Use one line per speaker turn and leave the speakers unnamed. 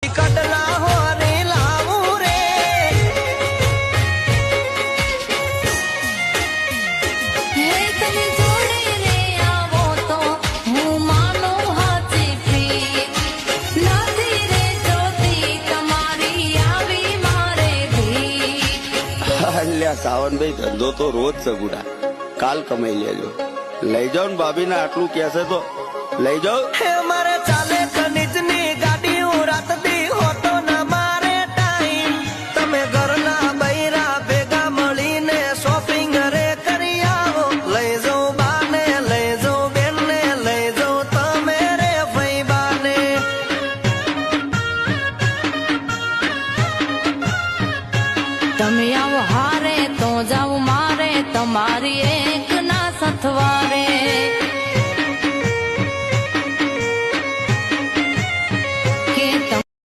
કડલા હો રે લાવું રે
હે તમે જોડે રે આવો તો હું માનું હાચી પ્રીત નથી રે જોતી તમારી આવી મારે ભીખ
અલ્યા સાવનભાઈ ધંધો તો રોજ સગુડા કાલ કમાઈ લેજો લઈ જાઓ ને ભાભીને આટલું કહેશે તો લઈ જાઓ
હે મારે